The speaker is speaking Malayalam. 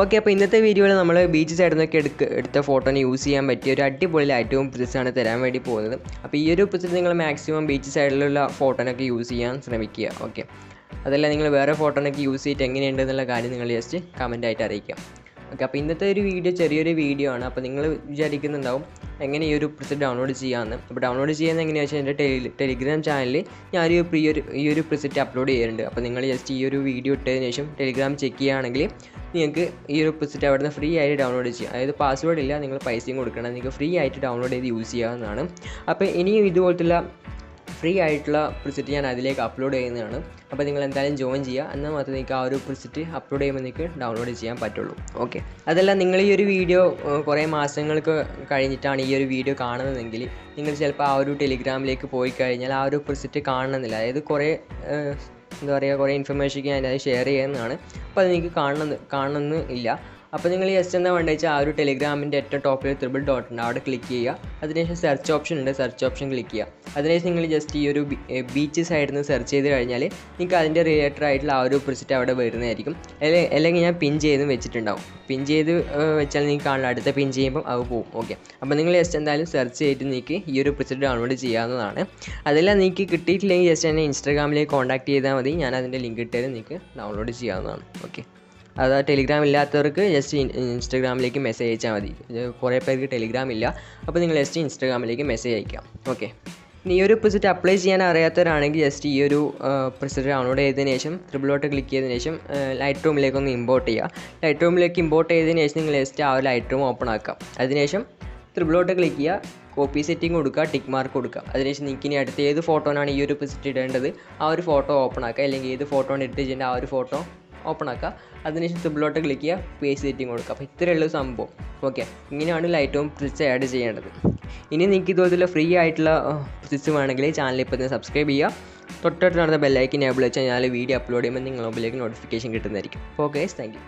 ഓക്കെ, അപ്പോൾ ഇന്നത്തെ വീഡിയോയിൽ നമ്മൾ ബീച്ച് സൈഡിൽ നിന്നൊക്കെ എടുത്ത ഫോട്ടോനെ യൂസ് ചെയ്യാൻ പറ്റിയ ഒരു അടിപൊളി ലൈറ്റ്റൂം പ്രിസെറ്റാണ് തരാൻ വേണ്ടി പോകുന്നത്. അപ്പോൾ ഈ ഒരു പ്രിസെറ്റ് നിങ്ങൾ മാക്സിമം ബീച്ച് സൈഡിലുള്ള ഫോട്ടോനൊക്കെ യൂസ് ചെയ്യാൻ ശ്രമിക്കുക. ഓക്കെ, അതല്ല നിങ്ങൾ വേറെ ഫോട്ടോനൊക്കെ യൂസ് ചെയ്തിട്ട് എങ്ങനെയുണ്ടെന്നുള്ള കാര്യം നിങ്ങൾ ജസ്റ്റ് കമൻറ്റായിട്ട് അറിയിക്കാം. ഓക്കെ, അപ്പോൾ ഇന്നത്തെ ഒരു വീഡിയോ ചെറിയൊരു വീഡിയോ ആണ്. അപ്പോൾ നിങ്ങൾ വിചാരിക്കുന്നുണ്ടാവും എങ്ങനെ ഈ ഒരു പ്രിസെറ്റ് ഡൗൺലോഡ് ചെയ്യാമെന്ന്. അപ്പോൾ ഡൗൺലോഡ് ചെയ്യുന്നത് എങ്ങനെയാണെന്ന് വെച്ചാൽ എൻ്റെ ടെലിഗ്രാം ചാനലിൽ ഞാൻ ഈ ഒരു പ്രിസെറ്റ് അപ്ലോഡ് ചെയ്യുന്നുണ്ട്. അപ്പോൾ നിങ്ങൾ ജസ്റ്റ് ഈ ഒരു വീഡിയോ ഇട്ടതിന് ശേഷം ടെലിഗ്രാം ചെക്ക് ചെയ്യുകയാണെങ്കിൽ നിങ്ങൾക്ക് ഈ ഒരു പ്രിസെറ്റ് അവിടെ നിന്ന് ഫ്രീ ആയിട്ട് ഡൗൺലോഡ് ചെയ്യാം. അതായത് പാസ്വേഡ് ഇല്ല, നിങ്ങൾ പൈസയും കൊടുക്കണം, നിങ്ങൾക്ക് ഫ്രീ ആയിട്ട് ഡൗൺലോഡ് ചെയ്ത് യൂസ് ചെയ്യാവുന്നതാണ്. അപ്പോൾ ഇനിയും ഇതുപോലത്തുള്ള ഫ്രീ ആയിട്ടുള്ള പ്രിസെറ്റ് ഞാൻ അതിലേക്ക് അപ്ലോഡ് ചെയ്യുന്നതാണ്. അപ്പോൾ നിങ്ങൾ എന്തായാലും ജോയിൻ ചെയ്യുക, എന്നാൽ മാത്രമേ നിങ്ങൾക്ക് ആ ഒരു പ്രിസെറ്റ് അപ്ലോഡ് ചെയ്യുമ്പോൾ നിങ്ങൾക്ക് ഡൗൺലോഡ് ചെയ്യാൻ പറ്റുള്ളൂ. ഓക്കെ, അതല്ല നിങ്ങൾ ഈ ഒരു വീഡിയോ കുറേ മാസങ്ങൾക്ക് കഴിഞ്ഞിട്ടാണ് ഈ ഒരു വീഡിയോ കാണുന്നതെങ്കിൽ നിങ്ങൾ ചിലപ്പോൾ ആ ഒരു ടെലിഗ്രാമിലേക്ക് പോയി കഴിഞ്ഞാൽ ആ ഒരു പ്രിസെറ്റ് കാണണമെന്നില്ല. അതായത് കുറേ കുറേ ഇൻഫർമേഷൻ ഞാൻ അത് ഷെയർ ചെയ്യുന്നതാണ്. അപ്പോൾ അത് നിങ്ങൾക്ക് കാണണമെന്ന് ഇല്ല. അപ്പോൾ നിങ്ങൾ ജസ്റ്റ് എന്താ വേണ്ടത് വെച്ചാൽ ആ ഒരു ടെലിഗ്രാമിൻ്റെ ഏറ്റവും ടോപ്പിൽ ത്രിബിൾ ഡോട്ട് ഉണ്ട്, അവിടെ ക്ലിക്ക് ചെയ്യുക. അതിനുശേഷം സെർച്ച് ഓപ്ഷൻ ഉണ്ട്, സെർച്ച് ഓപ്ഷൻ ക്ലിക്ക് ചെയ്യുക. അതിനുശേഷം നിങ്ങൾ ജസ്റ്റ് ഈ ഒരു ബീച്ച് സൈഡിൽ നിന്ന് സെർച്ച് ചെയ്ത് കഴിഞ്ഞാൽ നിങ്ങൾക്ക് അതിൻ്റെ റിലേറ്റഡ് ആയിട്ടുള്ള ആ ഒരു പ്രിസെറ്റ് അവിടെ വരുന്നതായിരിക്കും. അല്ലെങ്കിൽ ഞാൻ പിൻ ചെയ്ത് വെച്ചിട്ടുണ്ടാവും. പിൻ ചെയ്ത് വെച്ചാൽ നിങ്ങൾക്ക് കാണില്ല, അടുത്ത പിൻ ചെയ്യുമ്പോൾ അത് പോകും. ഓക്കെ, അപ്പോൾ നിങ്ങൾ ജസ്റ്റ് എന്തായാലും സെർച്ച് ചെയ്തിട്ട് നിങ്ങൾക്ക് ഈ ഒരു പ്രിസെറ്റ് ഡൗൺലോഡ് ചെയ്യാവുന്നതാണ്. അതെല്ലാം നിങ്ങൾക്ക് കിട്ടിയിട്ടില്ലെങ്കിൽ ജസ്റ്റ് എന്നെ ഇൻസ്റ്റാഗ്രാമിലേക്ക് കോൺടാക്ട് ചെയ്താൽ മതി, ഞാൻ അതിൻ്റെ ലിങ്ക് ഇട്ടാൽ നിങ്ങൾക്ക് ഡൗൺലോഡ് ചെയ്യാവുന്നതാണ്. ഓക്കെ, അത് ടെലിഗ്രാം ഇല്ലാത്തവർക്ക് ജസ്റ്റ് ഇൻസ്റ്റാഗ്രാമിലേക്ക് മെസ്സേജ് അയച്ചാൽ മതി. കുറേ പേർക്ക് ടെലിഗ്രാം ഇല്ല, അപ്പോൾ നിങ്ങൾ ജസ്റ്റ് ഇൻസ്റ്റാഗ്രാമിലേക്ക് മെസ്സേജ് അയക്കാം. ഓക്കെ, ഇനി ഈ ഒരു പ്രിസെറ്റ് അപ്ലൈ ചെയ്യാൻ അറിയാത്തവരാണെങ്കിൽ ജസ്റ്റ് ഈ ഒരു പ്രിസെറ്റ് ഡൗൺലോഡ് ചെയ്തതിന് ശേഷം ത്രിബിൾ ഡോട്ട് ക്ലിക്ക് ചെയ്തതിന് ശേഷം ലൈറ്റ് റൂമിലേക്ക് ഒന്ന് ഇമ്പോർട്ട് ചെയ്യുക. ലൈറ്റ് റൂമിലേക്ക് ഇമ്പോർട്ട് ചെയ്തതിന് ശേഷം നിങ്ങൾ ജസ്റ്റ് ആ ഒരു ലൈറ്റ് റൂം ഓപ്പൺ ആക്കാം. അതിനുശേഷം ത്രിബിൾ ഡോട്ട് ക്ലിക്ക് ചെയ്യുക, കോപ്പി സെറ്റിംഗ് കൊടുക്കുക, ടിക്ക് മാർക്ക് കൊടുക്കുക. അതിനുശേഷം നിങ്ങൾക്ക് ഇനി അടുത്ത ഏത് ഫോട്ടോനാണ് ഈ ഒരു പ്രിസെറ്റ് ഇടേണ്ടത് ആ ഒരു ഫോട്ടോ ഓപ്പൺ ആക്കുക, അല്ലെങ്കിൽ ഏത് ഫോട്ടോ ആണ് എഡിറ്റ് ചെയ്യേണ്ട ആ ഒരു ഫോട്ടോ ഓപ്പൺ ആക്കുക. അതിനുശേഷം ത്രിബിളോട്ട് ക്ലിക്ക് ചെയ്യുക, പേജ് സെറ്റിംഗ് കൊടുക്കുക. അപ്പോൾ ഇത്രയുള്ള സംഭവം. ഓക്കെ, ഇങ്ങനെയാണ് ലൈറ്റ് റൂം പ്രിസെറ്റ് ആഡ് ചെയ്യേണ്ടത്. ഇനി നിങ്ങൾക്ക് ഇതുപോലുള്ള ഫ്രീ ആയിട്ടുള്ള പ്രിസെറ്റ്സ് വേണമെങ്കിൽ ചാനൽ ഇപ്പോൾ തന്നെ സബ്സ്ക്രൈബ് ചെയ്യുക. തൊട്ടടുത്ത് നടന്ന ബെല്ലൈക്കൻ എനേബിൾ വെച്ചാൽ ഞാൻ വീഡിയോ അപ്ലോഡ് ചെയ്യുമ്പോൾ നിങ്ങൾ മൊബൈലിലേക്ക് നോട്ടിഫിക്കേഷൻ കിട്ടുന്നതായിരിക്കും. Okay, thank you.